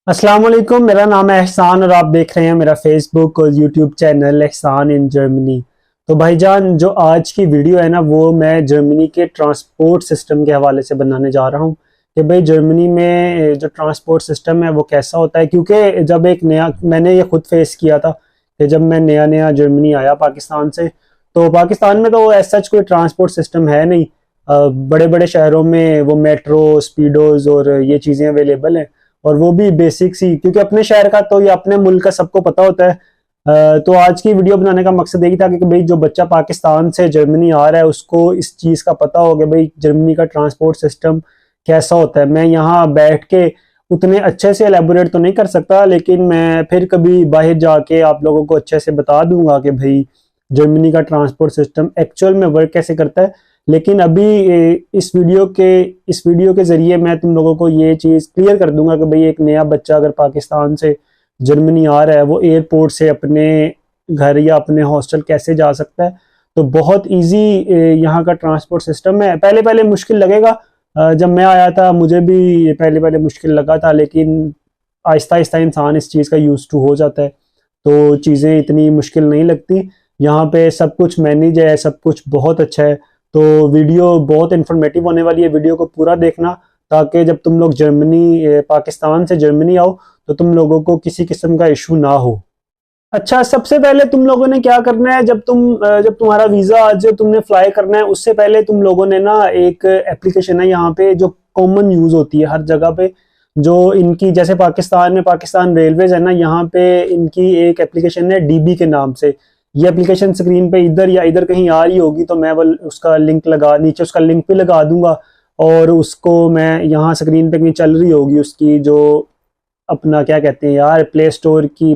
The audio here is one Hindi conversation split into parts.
अस्सलाम वालेकुम। मेरा नाम है एहसान और आप देख रहे हैं मेरा फेसबुक और यूट्यूब चैनल एहसान इन जर्मनी। तो भाईजान, जो आज की वीडियो है ना, वो मैं जर्मनी के ट्रांसपोर्ट सिस्टम के हवाले से बनाने जा रहा हूँ कि भाई जर्मनी में जो ट्रांसपोर्ट सिस्टम है वो कैसा होता है। क्योंकि जब एक नया मैंने ये खुद फेस किया था कि जब मैं नया नया जर्मनी आया पाकिस्तान से, तो पाकिस्तान में तो ऐसा कोई ट्रांसपोर्ट सिस्टम है नहीं। बड़े बड़े शहरों में वो मेट्रो, स्पीडोज और ये चीज़ें अवेलेबल हैं, और वो भी बेसिक सी, क्योंकि अपने शहर का तो या अपने मुल्क का सबको पता होता है। तो आज की वीडियो बनाने का मकसद यही था कि भाई जो बच्चा पाकिस्तान से जर्मनी आ रहा है उसको इस चीज़ का पता हो कि भाई जर्मनी का ट्रांसपोर्ट सिस्टम कैसा होता है। मैं यहाँ बैठ के उतने अच्छे से एलेबोरेट तो नहीं कर सकता, लेकिन मैं फिर कभी बाहर जाके आप लोगों को अच्छे से बता दूंगा कि भाई जर्मनी का ट्रांसपोर्ट सिस्टम एक्चुअल में वर्क कैसे करता है। लेकिन अभी इस वीडियो के जरिए मैं तुम लोगों को ये चीज़ क्लियर कर दूंगा कि भाई एक नया बच्चा अगर पाकिस्तान से जर्मनी आ रहा है वो एयरपोर्ट से अपने घर या अपने हॉस्टल कैसे जा सकता है। तो बहुत इजी यहाँ का ट्रांसपोर्ट सिस्टम है। पहले पहले मुश्किल लगेगा। जब मैं आया था मुझे भी पहले पहले मुश्किल लगा था, लेकिन आहिस्ता आहिस्ता इंसान इस चीज़ का यूज टू हो जाता है, तो चीज़ें इतनी मुश्किल नहीं लगती। यहाँ पे सब कुछ मैनेज है, सब कुछ बहुत अच्छा है। तो वीडियो बहुत इन्फॉर्मेटिव होने वाली है, वीडियो को पूरा देखना, ताकि जब तुम लोग पाकिस्तान से जर्मनी आओ तो तुम लोगों को किसी किस्म का इशू ना हो। अच्छा, सबसे पहले तुम लोगों ने क्या करना है, जब तुम्हारा वीजा आज तुमने फ्लाई करना है उससे पहले तुम लोगों ने ना एक एप्लीकेशन है यहाँ पे जो कॉमन यूज होती है हर जगह पे, जो इनकी जैसे पाकिस्तान में पाकिस्तान रेलवेज है ना, यहाँ पे इनकी एक एप्लीकेशन है डीबी के नाम से। ये एप्लीकेशन स्क्रीन पे इधर या इधर कहीं आ रही होगी, तो मैं वो उसका लिंक लगा नीचे उसका लिंक भी लगा दूंगा, और उसको मैं यहाँ स्क्रीन पे कहीं चल रही होगी उसकी जो अपना क्या कहते हैं यार, प्ले स्टोर के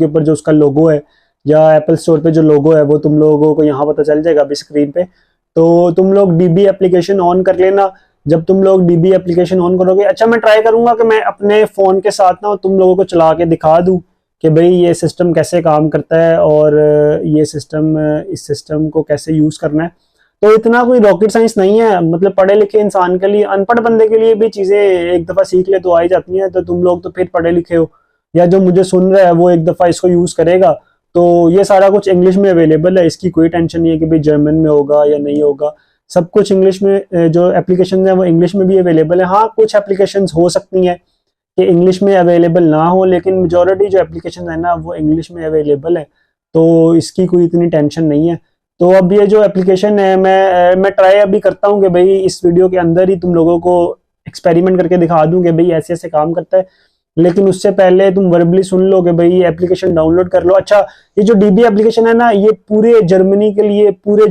ऊपर जो उसका लोगो है, या एप्पल स्टोर पे जो लोगो है वो तुम लोगों को यहाँ पता चल जाएगा अभी स्क्रीन पे। तो तुम लोग डीबी एप्लीकेशन ऑन कर लेना। जब तुम लोग डीबी एप्लीकेशन ऑन करोगे, अच्छा मैं ट्राई करूंगा कि मैं अपने फोन के साथ ना तुम लोगों को चला के दिखा दूं कि भाई ये सिस्टम कैसे काम करता है, और ये सिस्टम इस सिस्टम को कैसे यूज करना है। तो इतना कोई रॉकेट साइंस नहीं है, मतलब पढ़े लिखे इंसान के लिए, अनपढ़ बंदे के लिए भी चीजें एक दफा सीख ले तो आ ही जाती हैं। तो तुम लोग तो फिर पढ़े लिखे हो, या जो मुझे सुन रहा है वो एक दफा इसको यूज करेगा, तो ये सारा कुछ इंग्लिश में अवेलेबल है। इसकी कोई टेंशन नहीं है कि भाई जर्मन में होगा या नहीं होगा। सब कुछ इंग्लिश में, जो एप्लीकेशन है वो इंग्लिश में भी अवेलेबल है। हाँ, कुछ एप्लीकेशन हो सकती हैं कि इंग्लिश में अवेलेबल ना हो, लेकिन मेजोरिटी जो एप्लीकेशन है ना वो इंग्लिश में अवेलेबल है, तो इसकी कोई इतनी टेंशन नहीं है। तो अब ये जो एप्लीकेशन है, मैं ट्राई अभी करता हूँ कि भाई इस वीडियो के अंदर ही तुम लोगों को एक्सपेरिमेंट करके दिखा दूं कि भाई ऐसे ऐसे काम करता है। लेकिन उससे पहले तुम वर्बली सुन लो कि भाई ये एप्लीकेशन डाउनलोड कर लो। अच्छा, ये जो डीबी एप्लीकेशन है ना, ये पूरे जर्मनी के लिए, पूरे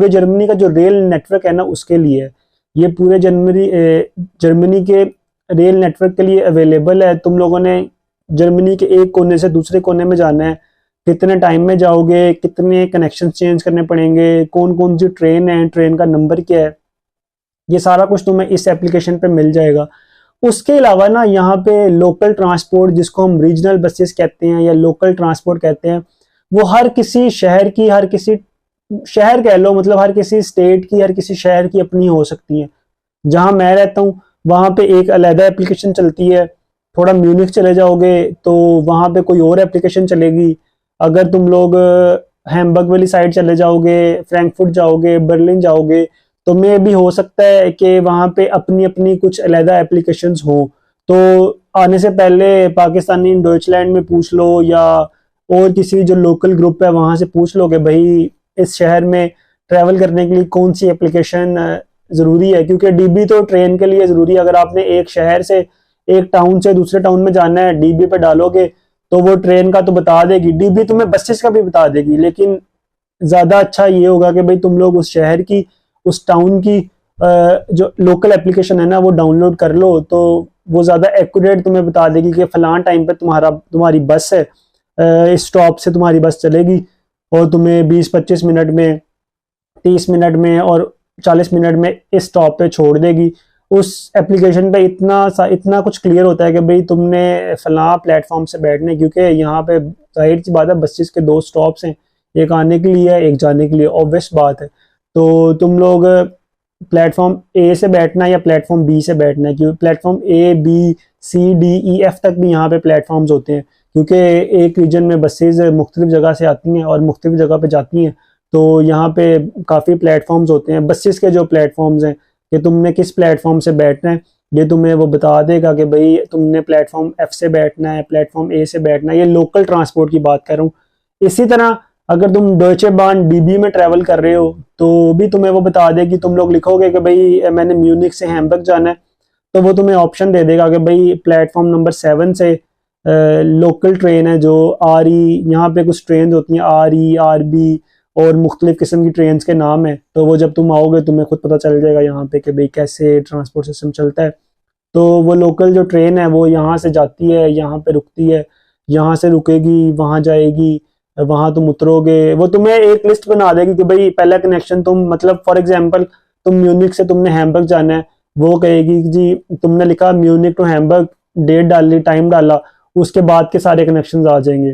जर्मनी का जो रेल नेटवर्क है ना उसके लिए है। ये पूरे जर्मनी के रेल नेटवर्क के लिए अवेलेबल है। तुम लोगों ने जर्मनी के एक कोने से दूसरे कोने में जाना है, कितने टाइम में जाओगे, कितने कनेक्शन चेंज करने पड़ेंगे, कौन कौन सी ट्रेन है, ट्रेन का नंबर क्या है, ये सारा कुछ तुम्हें इस एप्लीकेशन पे मिल जाएगा। उसके अलावा ना यहाँ पे लोकल ट्रांसपोर्ट, जिसको हम रीजनल बसेस कहते हैं या लोकल ट्रांसपोर्ट कहते हैं, वो हर किसी शहर की, हर किसी शहर कह लो, मतलब हर किसी स्टेट की, हर किसी शहर की अपनी हो सकती है। जहां मैं रहता हूँ वहां पे एक अलग एप्लीकेशन चलती है। थोड़ा म्यूनिख चले जाओगे तो वहां पे कोई और एप्लीकेशन चलेगी। अगर तुम लोग हैम्बर्ग वाली साइड चले जाओगे, फ्रैंकफर्ट जाओगे, बर्लिन जाओगे, तो मे भी हो सकता है कि वहां पे अपनी अपनी कुछ अलग एप्लीकेशंस हो। तो आने से पहले पाकिस्तानी डॉइचलैंड में पूछ लो, या और किसी जो लोकल ग्रुप है वहां से पूछ लो कि भाई इस शहर में ट्रैवल करने के लिए कौन सी एप्लीकेशन जरूरी है। क्योंकि डीबी तो ट्रेन के लिए जरूरी है। अगर आपने एक शहर से, एक टाउन से दूसरे टाउन में जाना है, डीबी पे डालोगे तो वो ट्रेन का तो बता देगी, डीबी तुम्हें बसेस का भी बता देगी। लेकिन ज्यादा अच्छा ये होगा कि भाई तुम लोग उस शहर की, उस टाउन की जो लोकल एप्लीकेशन है ना वो डाउनलोड कर लो, तो वो ज्यादा एक्यूरेट तुम्हें बता देगी कि फलान टाइम पे तुम्हारी बस है, इस स्टॉप से तुम्हारी बस चलेगी, और तुम्हें 20-25 मिनट में, 30 मिनट में और 40 मिनट में इस स्टॉप पे छोड़ देगी। उस एप्लीकेशन पे इतना कुछ क्लियर होता है कि भाई तुमने फलां प्लेटफॉर्म से बैठने, क्योंकि यहाँ पे जाहिर सी बात है बसेस के दो स्टॉप्स हैं, एक आने के लिए है, एक जाने के लिए, ऑब्वियस बात है। तो तुम लोग प्लेटफॉर्म ए से बैठना है या प्लेटफॉर्म बी से बैठना है, क्योंकि platform A B C D E F तक भी यहाँ पे प्लेटफॉर्म्स होते हैं, क्योंकि एक रीजन में बसेज मुख्तलिफ जगह से आती हैं और मुख्तलिफ जगह पे जाती हैं, तो यहाँ पे काफ़ी प्लेटफॉर्म्स होते हैं। बसेस के जो प्लेटफॉर्म्स हैं कि तुमने किस प्लेटफॉर्म से बैठना है, ये तुम्हें वो बता देगा कि भाई तुमने प्लेटफॉर्म एफ से बैठना है, प्लेटफॉर्म ए से बैठना है। ये लोकल ट्रांसपोर्ट की बात कर रहा हूँ। इसी तरह अगर तुम डॉयचे बाहन डीबी में ट्रैवल कर रहे हो तो भी तुम्हें वो बता दे कि तुम लोग लिखोगे कि भाई मैंने म्यूनिक से हैम्बर्ग जाना है, तो वो तुम्हें ऑप्शन दे देगा कि भाई प्लेटफॉर्म नंबर 7 से लोकल ट्रेन है जो आर ई, यहाँ पे कुछ ट्रेन होती हैं आर ई आर बी और मुख्तलिफ किस्म की ट्रेन के नाम है, तो वो जब तुम आओगे तुम्हें खुद पता चल जाएगा यहाँ पे कि भाई कैसे ट्रांसपोर्ट सिस्टम चलता है। तो वो लोकल जो ट्रेन है वो यहाँ से जाती है, यहाँ पे रुकती है, यहाँ से रुकेगी, वहाँ जाएगी, वहाँ तुम उतरोगे, वो तुम्हें एक लिस्ट बना देगी कि भाई पहला कनेक्शन तुम, मतलब फॉर एग्जांपल तुम म्यूनिक से तुमने हैम्बर्ग जाना है, वो कहेगी जी तुमने लिखा म्यूनिक टू हैम्बर्ग, डेट डाली, टाइम डाला, उसके बाद के सारे कनेक्शंस आ जाएंगे।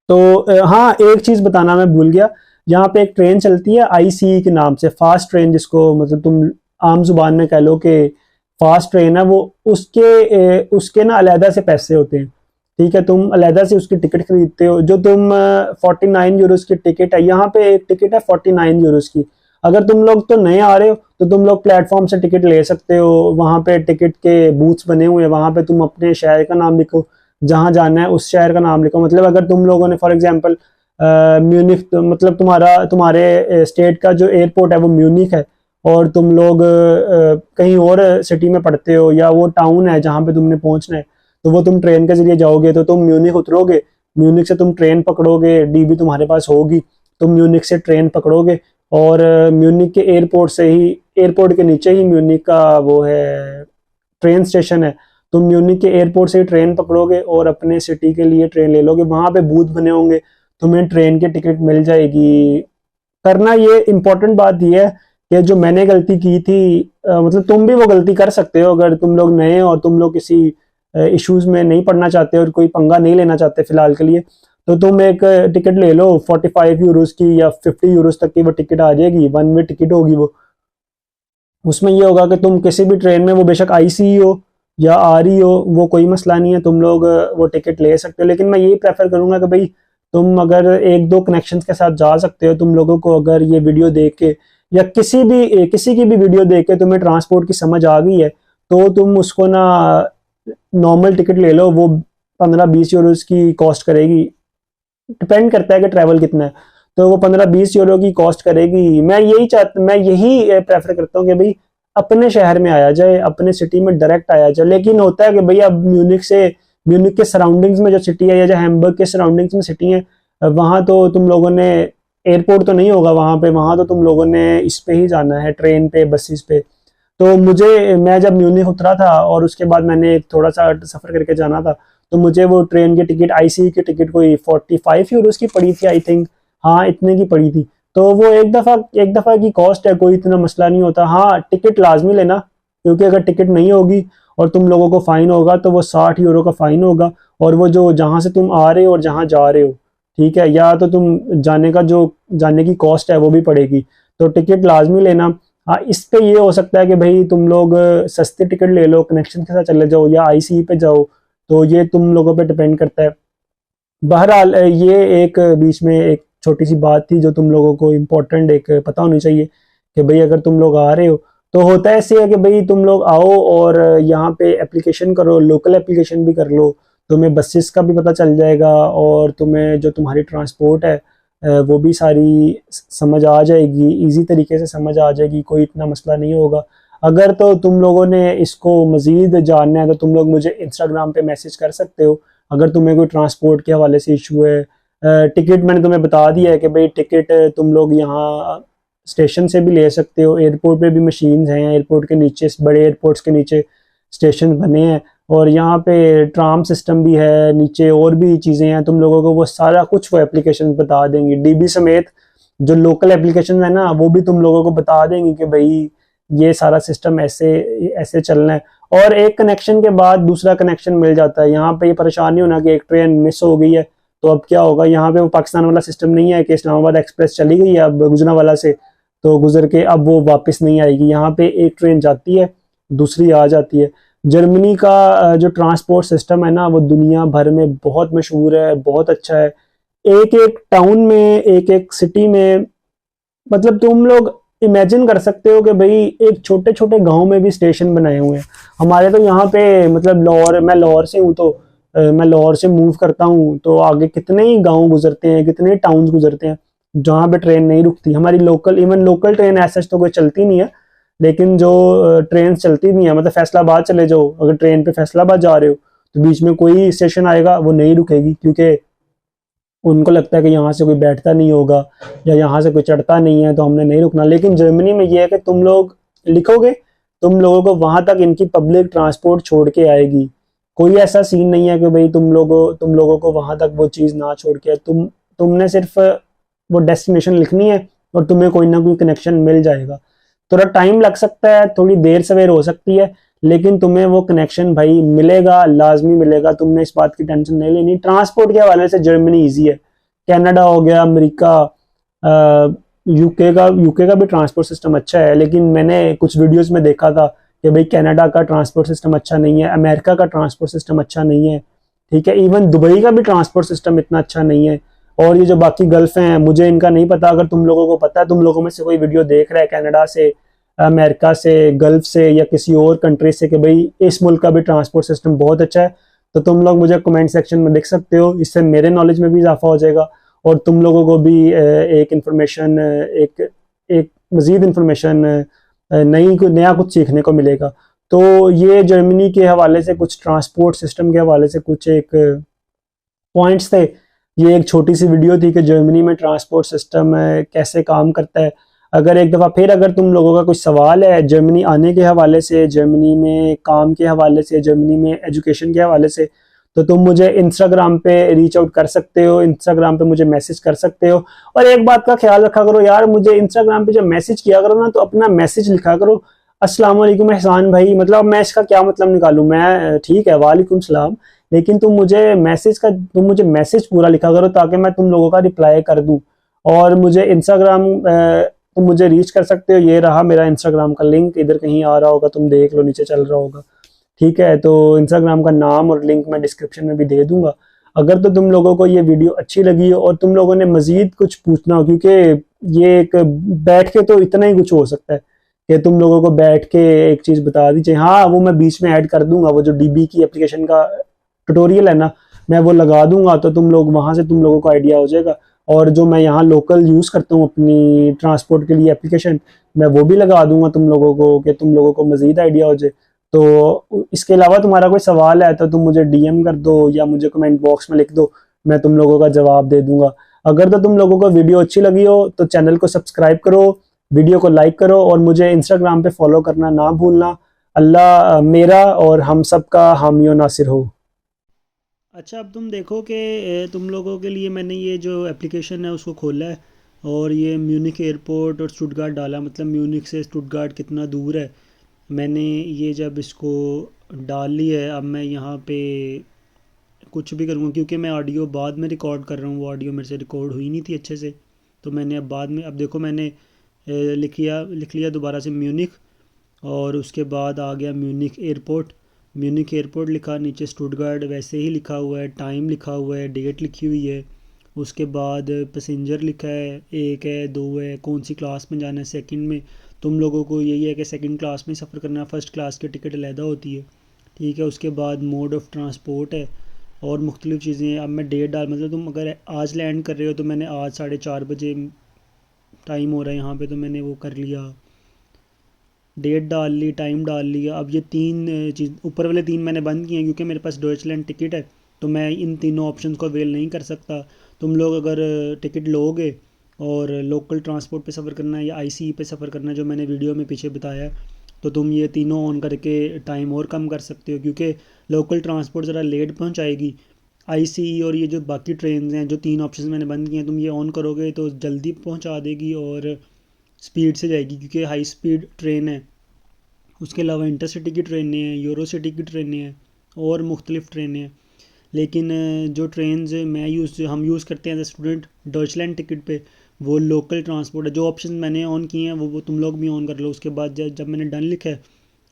तो हाँ, एक चीज़ बताना मैं भूल गया, यहाँ पे एक ट्रेन चलती है आईसी के नाम से, फास्ट ट्रेन, जिसको मतलब तुम आम जुबान में कह लो कि फास्ट ट्रेन है, वो उसके ना अलहदा से पैसे होते हैं, ठीक है, तुम अलहदा से उसकी टिकट खरीदते हो। जो तुम 49 यूरोस की टिकट है, यहाँ पे एक टिकट है 49 यूरोस की। अगर तुम लोग तो नए आ रहे हो तो तुम लोग प्लेटफॉर्म से टिकट ले सकते हो, वहाँ पे टिकट के बूथ्स बने हुए हैं, वहाँ पे तुम अपने शहर का नाम लिखो, जहाँ जाना है उस शहर का नाम लिखो। मतलब अगर तुम लोगों ने फॉर एग्जांपल म्यूनिक, मतलब तुम्हारे स्टेट का जो एयरपोर्ट है वो म्यूनिक है और तुम लोग कहीं और सिटी में पढ़ते हो या वो टाउन है जहाँ पे तुमने पहुँचना है, तो वो तुम ट्रेन के जरिए जाओगे, तो तुम म्यूनिक उतरोगे, म्यूनिक से तुम ट्रेन पकड़ोगे, डीबी तुम्हारे पास होगी, तुम म्यूनिक से ट्रेन पकड़ोगे और म्यूनिक के एयरपोर्ट से ही, एयरपोर्ट के नीचे ही म्यूनिक का वो है ट्रेन स्टेशन है, तुम म्यूनिक के एयरपोर्ट से ही ट्रेन पकड़ोगे और अपने सिटी के लिए ट्रेन ले लोगे, वहाँ पे बूथ बने होंगे, तुम्हें ट्रेन की टिकट मिल जाएगी। करना ये इम्पोर्टेंट बात ये है कि जो मैंने गलती की थी, मतलब तुम भी वो गलती कर सकते हो अगर तुम लोग नए और तुम लोग किसी इश्यूज में नहीं पढ़ना चाहते और कोई पंगा नहीं लेना चाहते फिलहाल के लिए, तो तुम एक टिकट ले लो 45 यूरोस की या 50 यूरोस तक की वो टिकट आ जाएगी, वन वे टिकट होगी वो। उसमें ये होगा कि तुम किसी भी ट्रेन में, वो बेशक आईसी हो या आरई हो, वो कोई मसला नहीं है, तुम लोग वो टिकट ले सकते हो। लेकिन मैं यही प्रेफर करूंगा कि भाई तुम अगर एक दो कनेक्शन के साथ जा सकते हो, तुम लोगों को अगर ये वीडियो देख के या किसी की भी वीडियो देख के तुम्हें ट्रांसपोर्ट की समझ आ गई है, तो तुम उसको ना नॉर्मल टिकट ले लो, वो 15-20 यूरोस की कॉस्ट करेगी, डिपेंड करता है कि ट्रैवल कितना है, तो वो 15-20 यूरो की कॉस्ट करेगी। मैं यही प्रेफर करता हूँ कि भाई अपने शहर में आया जाए, अपने सिटी में डायरेक्ट आया जाए। लेकिन होता है कि भाई अब म्यूनिक के सराउंडिंग्स में जो सिटी है या हैम्बर्ग के सराउंडिंग्स में सिटी है, वहाँ तो तुम लोगों ने, एयरपोर्ट तो नहीं होगा वहाँ पे, वहाँ तो तुम लोगों ने इस पे ही जाना है, ट्रेन पे, बसेस पे। तो मैं जब म्यूनिक उतरा था और उसके बाद मैंने थोड़ा सा सफ़र करके जाना था, तो मुझे वो ट्रेन की टिकट, आईसी की टिकट कोई 45 यूरोस की पड़ी थी आई थिंक, हाँ इतने की पड़ी थी। तो वो एक दफ़ा की कॉस्ट है, कोई इतना मसला नहीं होता। हाँ, टिकट लाजमी लेना, क्योंकि अगर टिकट नहीं होगी और तुम लोगों को फ़ाइन होगा तो वो 60 यूरो का फ़ाइन होगा, और वो जो जहाँ से तुम आ रहे हो और जहाँ जा रहे हो, ठीक है, या तो तुम जाने की कॉस्ट है वो भी पड़ेगी, तो टिकट लाजमी लेना। हाँ, इस पे ये हो सकता है कि भाई तुम लोग सस्ती टिकट ले लो, कनेक्शन के साथ चले जाओ या आईसी पे जाओ, तो ये तुम लोगों पे डिपेंड करता है। बहरहाल ये एक बीच में एक छोटी सी बात थी जो तुम लोगों को इम्पोर्टेंट एक पता होनी चाहिए कि भाई अगर तुम लोग आ रहे हो तो होता है ऐसे है कि भाई तुम लोग आओ और यहाँ पे एप्लीकेशन करो, लोकल एप्लीकेशन भी कर लो, तुम्हें बसेस का भी पता चल जाएगा और तुम्हें जो तुम्हारी ट्रांसपोर्ट है वो भी सारी समझ आ जाएगी, इजी तरीके से समझ आ जाएगी, कोई इतना मसला नहीं होगा। अगर तो तुम लोगों ने इसको मज़ीद जानना है तो तुम लोग मुझे इंस्टाग्राम पे मैसेज कर सकते हो अगर तुम्हें कोई ट्रांसपोर्ट के हवाले से इशू है। टिकट मैंने तुम्हें बता दिया है कि भाई टिकट तुम लोग यहाँ स्टेशन से भी ले सकते हो, एयरपोर्ट पे भी मशीन्स हैं, एयरपोर्ट के नीचे, बड़े एयरपोर्ट्स के नीचे स्टेशन बने हैं और यहाँ पे ट्राम सिस्टम भी है, नीचे और भी चीज़ें हैं, तुम लोगों को वो सारा कुछ वो एप्लीकेशन बता देंगी, डीबी समेत जो लोकल एप्लीकेशन है ना वो भी तुम लोगों को बता देंगी कि भाई ये सारा सिस्टम ऐसे चलना है। और एक कनेक्शन के बाद दूसरा कनेक्शन मिल जाता है। यहाँ पे ये परेशानी होना कि एक ट्रेन मिस हो गई है तो अब क्या होगा, यहाँ पे वो पाकिस्तान वाला सिस्टम नहीं है कि इस्लामाबाद एक्सप्रेस चली गई है अब गुजरांवाला से, तो गुजर के अब वो वापस नहीं आएगी। यहाँ पे एक ट्रेन जाती है, दूसरी आ जाती है। जर्मनी का जो ट्रांसपोर्ट सिस्टम है ना, वो दुनिया भर में बहुत मशहूर है, बहुत अच्छा है। एक एक टाउन में, एक एक सिटी में, मतलब तुम लोग इमेजिन कर सकते हो कि भाई एक छोटे छोटे गांव में भी स्टेशन बनाए हुए हैं। हमारे तो यहाँ पे मतलब लाहौर, मैं लाहौर से हूँ, तो मैं लाहौर से मूव करता हूँ तो आगे कितने ही गांव गुजरते हैं, कितने टाउन्स गुजरते हैं जहाँ पे ट्रेन नहीं रुकती। हमारी लोकल, इवन लोकल ट्रेन ऐसा तो कोई चलती नहीं है, लेकिन जो ट्रेन चलती नहीं है, मतलब फैसलाबाद चले जाओ, अगर ट्रेन पे फैसलाबाद जा रहे हो तो बीच में कोई स्टेशन आएगा वो नहीं रुकेगी, क्योंकि उनको लगता है कि यहाँ से कोई बैठता नहीं होगा या यहाँ से कोई चढ़ता नहीं है, तो हमने नहीं रुकना। लेकिन जर्मनी में ये है कि तुम लोग लिखोगे, तुम लोगों को वहां तक इनकी पब्लिक ट्रांसपोर्ट छोड़ के आएगी। कोई ऐसा सीन नहीं है कि भाई तुम लोगों को वहां तक वो चीज़ ना छोड़ के, तुमने सिर्फ वो डेस्टिनेशन लिखनी है और तुम्हें कोई ना कोई कनेक्शन मिल जाएगा। थोड़ा टाइम लग सकता है, थोड़ी देर सवेर हो सकती है, लेकिन तुम्हें वो कनेक्शन भाई मिलेगा, लाजमी मिलेगा। तुमने इस बात की टेंशन नहीं लेनी। ट्रांसपोर्ट के हवाले से जर्मनी ईजी है। कनाडा हो गया, अमेरिका, यूके का भी ट्रांसपोर्ट सिस्टम अच्छा है, लेकिन मैंने कुछ वीडियोस में देखा था कि भाई कनाडा का ट्रांसपोर्ट सिस्टम अच्छा नहीं है, अमेरिका का ट्रांसपोर्ट सिस्टम अच्छा नहीं है, ठीक है। इवन दुबई का भी ट्रांसपोर्ट सिस्टम इतना अच्छा नहीं है। और ये जो बाकी गल्फ हैं, मुझे इनका नहीं पता। अगर तुम लोगों को पता है, तुम लोगों में से कोई वीडियो देख रहा है कनाडा से, अमेरिका से, गल्फ से या किसी और कंट्री से, कि भाई इस मुल्क का भी ट्रांसपोर्ट सिस्टम बहुत अच्छा है, तो तुम लोग मुझे कमेंट सेक्शन में लिख सकते हो। इससे मेरे नॉलेज में भी इजाफा हो जाएगा और तुम लोगों को भी एक इंफॉर्मेशन, एक एक मजीद इंफॉर्मेशन, नया कुछ सीखने को मिलेगा। तो ये जर्मनी के हवाले से कुछ, ट्रांसपोर्ट सिस्टम के हवाले से कुछ एक पॉइंट्स थे। ये एक छोटी सी वीडियो थी कि जर्मनी में ट्रांसपोर्ट सिस्टम कैसे काम करता है। अगर एक दफ़ा फिर अगर तुम लोगों का कोई सवाल है जर्मनी आने के हवाले से, जर्मनी में काम के हवाले से, जर्मनी में एजुकेशन के हवाले से, तो तुम मुझे इंस्टाग्राम पे रीच आउट कर सकते हो, इंस्टाग्राम पे मुझे मैसेज कर सकते हो। और एक बात का ख्याल रखा करो यार, मुझे इंस्टाग्राम पे जब मैसेज किया करो ना, तो अपना मैसेज लिखा करो, अस्सलाम वालेकुम एहसान भाई। मतलब मैं इसका क्या मतलब निकालूं, मैं ठीक है वालेकुम सलाम, लेकिन तुम मुझे मैसेज पूरा लिखा करो, ताकि मैं तुम लोगों का रिप्लाई कर दूं। और मुझे इंस्टाग्राम तुम मुझे रीच कर सकते हो। ये रहा मेरा इंस्टाग्राम का लिंक, इधर कहीं आ रहा होगा, तुम देख लो, नीचे चल रहा होगा, ठीक है। तो इंस्टाग्राम का नाम और लिंक मैं डिस्क्रिप्शन में भी दे दूंगा। अगर तो तुम लोगों को ये वीडियो अच्छी लगी हो और तुम लोगों ने मजीद कुछ पूछना हो, क्योंकि ये एक बैठ के तो इतना ही कुछ हो सकता है कि तुम लोगों को बैठ के एक चीज़ बता दीजिए। हाँ, वो मैं बीच में ऐड कर दूंगा, वो जो डीबी की एप्लीकेशन का ट्यूटोरियल है ना, मैं वो लगा दूंगा, तो तुम लोग वहां से तुम लोगों को आइडिया हो जाएगा। और जो मैं यहाँ लोकल यूज़ करता हूँ अपनी ट्रांसपोर्ट के लिए एप्लीकेशन, मैं वो भी लगा दूंगा तुम लोगों को, कि तुम लोगों को मजीद आइडिया हो जाए। तो इसके अलावा तुम्हारा कोई सवाल है तो तुम मुझे डीएम कर दो या मुझे कमेंट बॉक्स में लिख दो, मैं तुम लोगों का जवाब दे दूंगा। अगर तो तुम लोगों को वीडियो अच्छी लगी हो तो चैनल को सब्सक्राइब करो, वीडियो को लाइक करो और मुझे इंस्टाग्राम पे फॉलो करना ना भूलना। अल्लाह मेरा और हम सब का हामी और नासिर हो। अच्छा, अब तुम देखो कि तुम लोगों के लिए मैंने ये जो एप्लीकेशन है उसको खोला है और ये म्यूनिक एयरपोर्ट और स्टुटगार्ट डाला, मतलब म्यूनिक से स्टुटगार्ट कितना दूर है। मैंने ये जब इसको डाल लिया है, अब मैं यहाँ पे कुछ भी करूँगा, क्योंकि मैं ऑडियो बाद में रिकॉर्ड कर रहा हूँ, वो ऑडियो मेरे से रिकॉर्ड हुई नहीं थी अच्छे से, तो मैंने अब बाद में, अब देखो मैंने लिख लिया दोबारा से म्यूनिक, और उसके बाद आ गया म्यूनिक एयरपोर्ट। म्यूनिक एयरपोर्ट लिखा, नीचे स्टुटगार्ट वैसे ही लिखा हुआ है, टाइम लिखा हुआ है, डेट लिखी हुई है। उसके बाद पैसेंजर लिखा है, 1 है, 2 है, कौन सी क्लास में जाना है, सेकंड में। तुम लोगों को यही है कि सेकंड क्लास में सफ़र करना, फ़र्स्ट क्लास की टिकट अलहदा होती है, ठीक है। उसके बाद मोड ऑफ़ ट्रांसपोर्ट है और मुख्तलिफ़ चीज़ें हैं। अब मैं डेट डाल, मतलब तुम अगर आज लैंड कर रहे हो तो मैंने आज 4:30 बजे टाइम हो रहा है यहाँ पे, तो मैंने वो कर लिया, डेट डाल ली, टाइम डाल लिया। अब ये 3 चीज़, ऊपर वाले 3 मैंने बंद किए हैं क्योंकि मेरे पास डॉइचलैंड टिकट है, तो मैं इन तीनों ऑप्शन को अवेल नहीं कर सकता। तुम लोग अगर टिकट लोगे और लोकल ट्रांसपोर्ट पे सफ़र करना है या आईसी पे सफ़र करना है, जो मैंने वीडियो में पीछे बताया, तो तुम ये तीनों ऑन करके टाइम और कम कर सकते हो, क्योंकि लोकल ट्रांसपोर्ट ज़रा लेट पहुँचाएगी। आईसी और ये जो बाकी ट्रेन हैं, जो 3 ऑप्शन मैंने बंद किए हैं, तुम ये ऑन करोगे तो जल्दी पहुँचा देगी और स्पीड से जाएगी, क्योंकि हाई स्पीड ट्रेन है। उसके अलावा इंटरसिटी की ट्रेनें हैं, यूरो सिटी की ट्रेनें हैं और मुख्तलिफ़ ट्रेनें हैं। लेकिन जो ट्रेन हम यूज़ करते हैं as a student Deutschland ticket पे, वो लोकल ट्रांसपोर्ट है। जो ऑप्शन मैंने ऑन किए हैं वो तुम लोग भी ऑन कर लो। उसके बाद जब मैंने डन लिखा है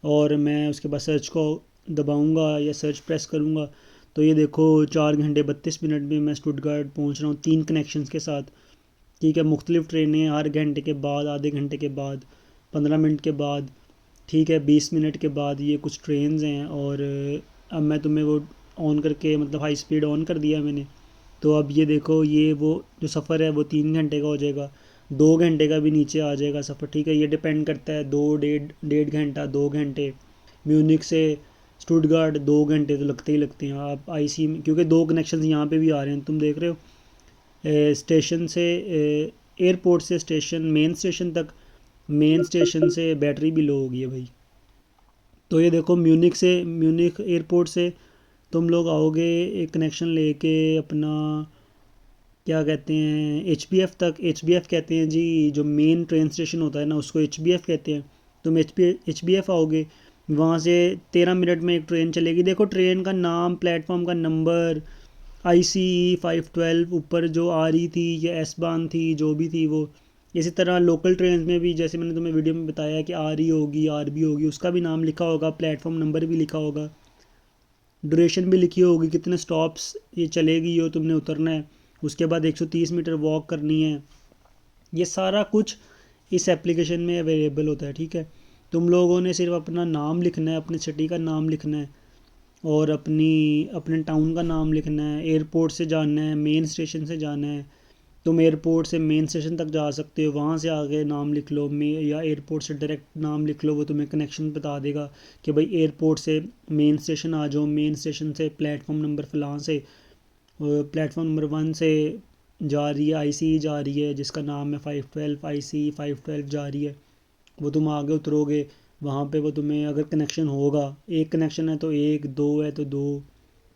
और मैं उसके बाद सर्च को दबाऊंगा या सर्च प्रेस करूंगा, तो ये देखो 4 घंटे 32 मिनट में मैं स्टुटगार्ट पहुंच रहा हूँ 3 कनेक्शंस के साथ। ठीक है, मुख्तलिफ ट्रेनें हर घंटे के बाद, आधे घंटे के बाद, 15 मिनट के बाद, ठीक है, 20 मिनट के बाद ये कुछ ट्रेन्स हैं। और अब मैं तुम्हें वो ऑन करके मतलब हाई स्पीड ऑन कर दिया मैंने। तो अब ये देखो, ये वो जो सफ़र है वो 3 घंटे का हो जाएगा, 2 घंटे का भी नीचे आ जाएगा सफ़र। ठीक है, ये डिपेंड करता है, 2 डेढ़ घंटा 2 घंटे। म्यूनिक से स्टुटगार्ट 2 घंटे तो लगते ही लगते हैं। आप आईसी में, क्योंकि 2 कनेक्शन यहाँ पे भी आ रहे हैं, तुम देख रहे हो, स्टेशन से एयरपोर्ट से स्टेशन, मेन स्टेशन तक। मेन स्टेशन से बैटरी भी लो हो गई है भाई। तो ये देखो, म्यूनिक एयरपोर्ट से तुम लोग आओगे एक कनेक्शन लेके अपना, क्या कहते हैं, एच बी एफ़ कहते हैं जी। जो मेन ट्रेन स्टेशन होता है ना, उसको एच बी एफ़ कहते हैं। तुम एच बी एफ़ आओगे, वहाँ से 13 मिनट में एक ट्रेन चलेगी। देखो ट्रेन का नाम, प्लेटफॉर्म का नंबर, ICE 512 ऊपर जो आ रही थी या एस बान थी, जो भी थी वो। इसी तरह लोकल ट्रेन में भी, जैसे मैंने तुम्हें वीडियो में बताया कि आ रही होगी, आर बी होगी, उसका भी नाम लिखा होगा, प्लेटफॉर्म नंबर भी लिखा होगा, ड्यूरेशन भी लिखी होगी, कितने स्टॉप्स ये चलेगी, यो तुमने उतरना है। उसके बाद 130 मीटर वॉक करनी है। ये सारा कुछ इस एप्लीकेशन में अवेलेबल होता है। ठीक है, तुम लोगों ने सिर्फ अपना नाम लिखना है, अपने सिटी का नाम लिखना है और अपने टाउन का नाम लिखना है। एयरपोर्ट से जाना है, मेन स्टेशन से जाना है। तुम एयरपोर्ट से मेन स्टेशन तक जा सकते हो, वहाँ से आगे नाम लिख लो, या एयरपोर्ट से डायरेक्ट नाम लिख लो, वो तुम्हें कनेक्शन बता देगा कि भाई एयरपोर्ट से मेन स्टेशन आ जाओ, मेन स्टेशन से प्लेटफॉर्म नंबर फ़लाँ से, प्लेटफॉर्म नंबर 1 से जा रही है ICE, जा रही है जिसका नाम है 512, ICE 512 जा रही है। वो तुम आगे उतरोगे, वहाँ पे वो तुम्हें अगर कनेक्शन होगा, एक कनेक्शन है तो एक, दो है तो दो,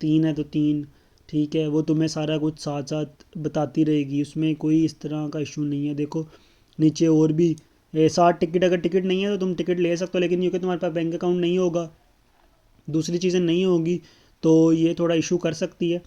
तीन है तो तीन, ठीक है, वो तुम्हें सारा कुछ साथ साथ बताती रहेगी। उसमें कोई इस तरह का इशू नहीं है। देखो नीचे और भी 60 टिकट, अगर टिकट नहीं है तो तुम टिकट ले सकते हो, लेकिन क्योंकि तुम्हारे पास बैंक अकाउंट नहीं होगा, दूसरी चीज़ें नहीं होगी, तो ये थोड़ा इशू कर सकती है।